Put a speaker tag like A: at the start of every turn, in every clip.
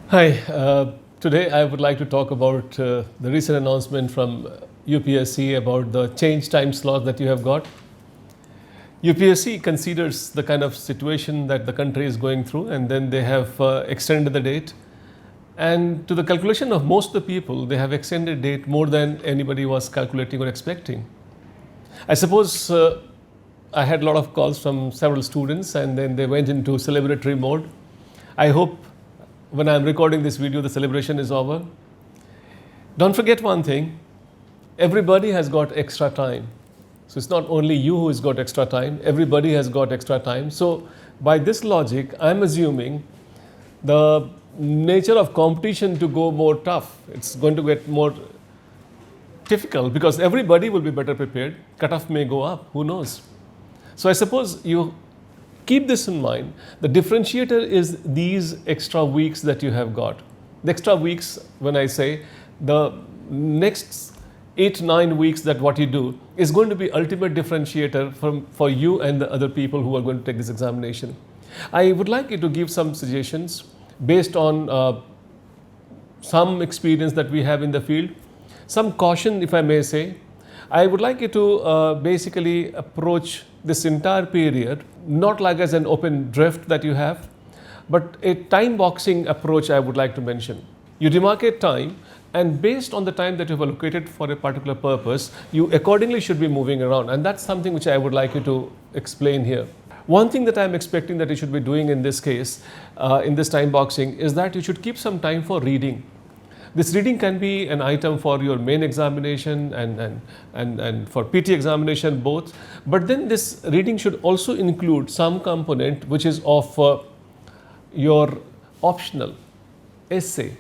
A: Hi, today I would like to talk about the recent announcement from UPSC about the change time slot that you have got. UPSC considers the kind of situation that the country is going through, and then they have extended the date. And to the calculation of most of the people, they have extended date more than anybody was calculating or expecting. I suppose I had a lot of calls from several students, and then they went into celebratory mode. I hope when I'm recording this video, the celebration is over. Don't forget one thing, everybody has got extra time. So it's not only you who has got extra time, everybody has got extra time. So by this logic, I'm assuming the nature of competition to go more tough. It's going to get more difficult because everybody will be better prepared. Cutoff may go up, who knows? So I suppose you keep this in mind. The differentiator is these extra weeks that you have got. The extra weeks, when I say the next 8-9 weeks that what you do is going to be ultimate differentiator for you and the other people who are going to take this examination. I would like you to give some suggestions based on some experience that we have in the field, some caution if I may say. I would like you to basically approach this entire period not like as an open drift that you have, but a time boxing approach I would like to mention. You demarcate time, and based on the time that you have allocated for a particular purpose, you accordingly should be moving around, and that's something which I would like you to explain here. One thing that I am expecting that you should be doing in this case, in this time boxing, is that you should keep some time for reading. This reading can be an item for your main examination and for PT examination both, but then this reading should also include some component which is of your optional essay.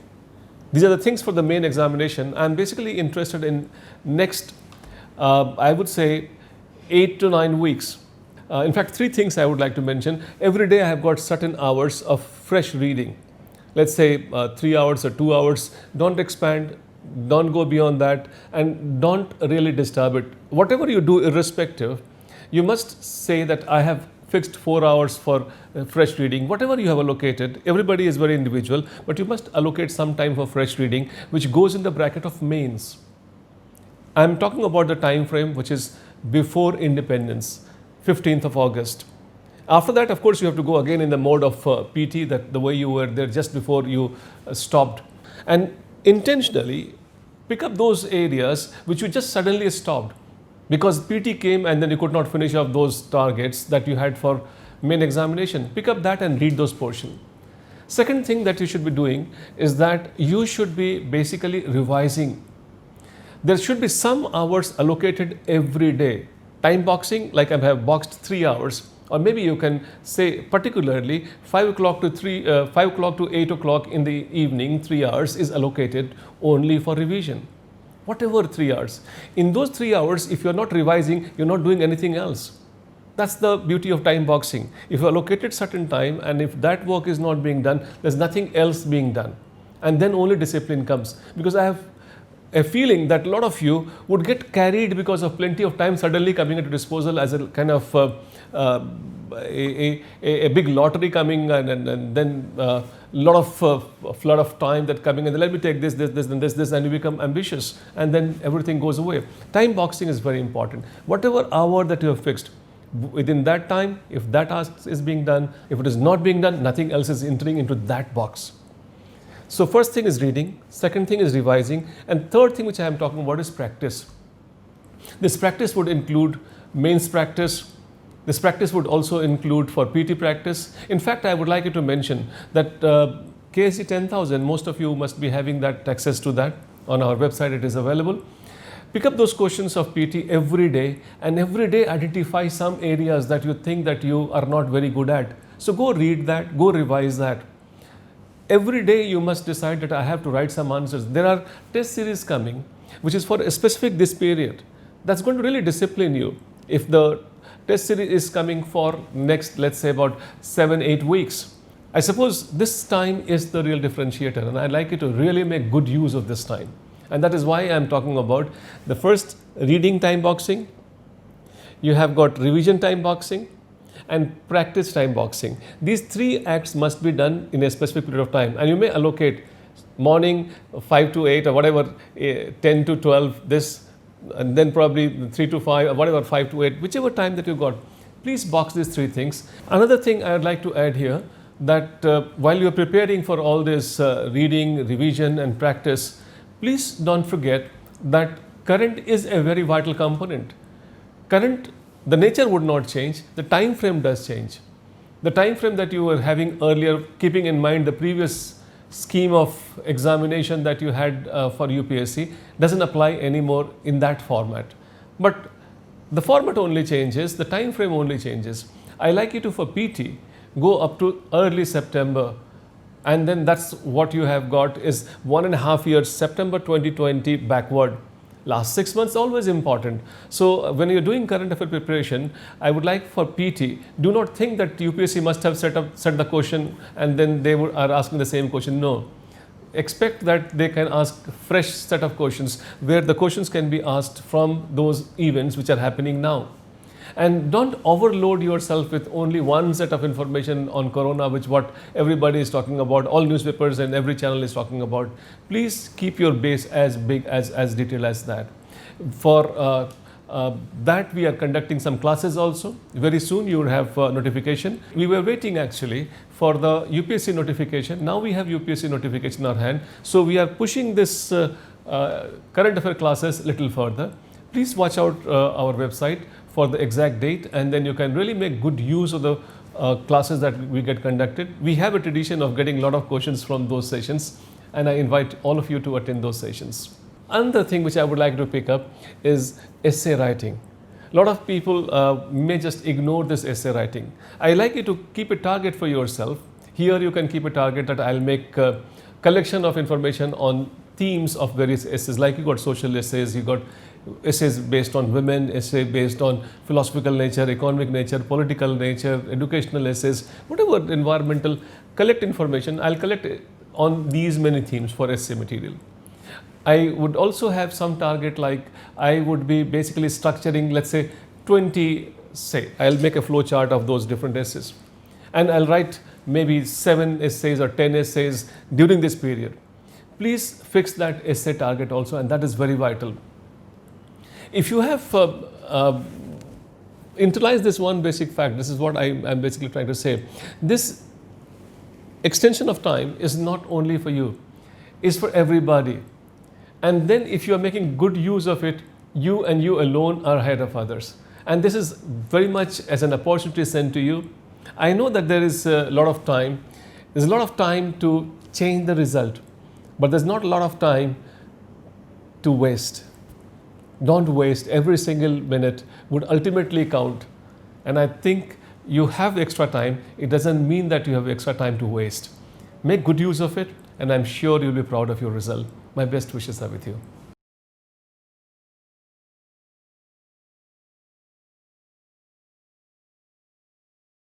A: These are the things for the main examination. I am basically interested in next, I would say 8 to 9 weeks. In fact, 3 things I would like to mention. Every day I have got certain hours of fresh reading. Let's say 3 hours or 2 hours, don't expand, don't go beyond that, and don't really disturb it. Whatever you do irrespective, you must say that I have fixed 4 hours for fresh reading. Whatever you have allocated, everybody is very individual, but you must allocate some time for fresh reading, which goes in the bracket of mains. I'm talking about the time frame which is before independence, 15th of August. After that, of course, you have to go again in the mode of PT, that the way you were there just before you stopped. And intentionally pick up those areas which you just suddenly stopped because PT came and then you could not finish off those targets that you had for main examination. Pick up that and read those portions. Second thing that you should be doing is that you should be basically revising. There should be some hours allocated every day. Time boxing, like I have boxed 3 hours. Or maybe you can say particularly 5 o'clock to 8 o'clock in the evening, 3 hours is allocated only for revision. Whatever 3 hours. In those 3 hours, if you're not revising, you're not doing anything else. That's the beauty of time boxing. If you allocated certain time and if that work is not being done, there's nothing else being done. And then only discipline comes. Because I have a feeling that a lot of you would get carried because of plenty of time suddenly coming at your disposal as a kind of a big lottery coming and then a lot of flood of time that coming and let me take this and this and you become ambitious and then everything goes away. Time boxing is very important. Whatever hour that you have fixed, within that time, if that task is being done, if it is not being done, nothing else is entering into that box. So first thing is reading, second thing is revising, and third thing which I am talking about is practice. This practice would include mains practice. This practice would also include for PT practice. In fact, I would like you to mention that KSG 10,000, most of you must be having that access to that. On our website it is available. Pick up those questions of PT every day and every day identify some areas that you think that you are not very good at. So go read that, go revise that. Every day you must decide that I have to write some answers. There are test series coming which is for a specific this period. That's going to really discipline you. If the test series is coming for next, let's say about 7-8 weeks, I suppose this time is the real differentiator and I'd like you to really make good use of this time. And that is why I'm talking about the first reading time boxing. You have got revision time boxing. and practice time boxing. These 3 acts must be done in a specific period of time, and you may allocate morning 5 to 8 or whatever, 10 to 12, this, and then probably 3 to 5 or whatever, 5 to 8, whichever time that you got. Please box these 3 things. Another thing I would like to add here, that while you are preparing for all this reading, revision and practice, please don't forget that current is a very vital component. Current, the nature would not change, the time frame does change. The time frame that you were having earlier, keeping in mind the previous scheme of examination that you had for UPSC, doesn't apply anymore in that format. But the format only changes, the time frame only changes. I like you to, for PT, go up to early September, and then that's what you have got is 1.5 years, September 2020 backward. Last 6 months always important. So when you're doing current affair preparation, I would like for PT, do not think that UPSC must have set the question and then they are asking the same question. No. Expect that they can ask fresh set of questions where the questions can be asked from those events which are happening now. And don't overload yourself with only one set of information on corona, which what everybody is talking about, all newspapers and every channel is talking about. Please keep your base as big, as detailed as that. For that we are conducting some classes also. Very soon you will have notification. We were waiting actually for the UPSC notification. Now we have UPSC notification in our hand. So we are pushing this current affair classes a little further. Please watch out our website for the exact date, and then you can really make good use of the classes that we get conducted. We have a tradition of getting a lot of questions from those sessions, and I invite all of you to attend those sessions. Another thing which I would like to pick up is essay writing. A lot of people may just ignore this essay writing. I like you to keep a target for yourself. Here you can keep a target that I'll make a collection of information on themes of various essays, like you got social essays, you got essays based on women, essay based on philosophical nature, economic nature, political nature, educational essays, whatever environmental, collect information. I'll collect on these many themes for essay material. I would also have some target, like I would be basically structuring, let's say 20, I'll make a flow chart of those different essays. And I'll write maybe 7 essays or 10 essays during this period. Please fix that essay target also, and that is very vital. If you have internalized this one basic fact, this is what I'm basically trying to say. This extension of time is not only for you, it's for everybody. And then if you are making good use of it, you and you alone are ahead of others. And this is very much as an opportunity sent to you. I know that there is a lot of time. There's a lot of time to change the result, but there's not a lot of time to waste. Don't waste. Every single minute would ultimately count. And I think you have extra time. It doesn't mean that you have extra time to waste. Make good use of it, and I'm sure you'll be proud of your result. My best wishes are with you.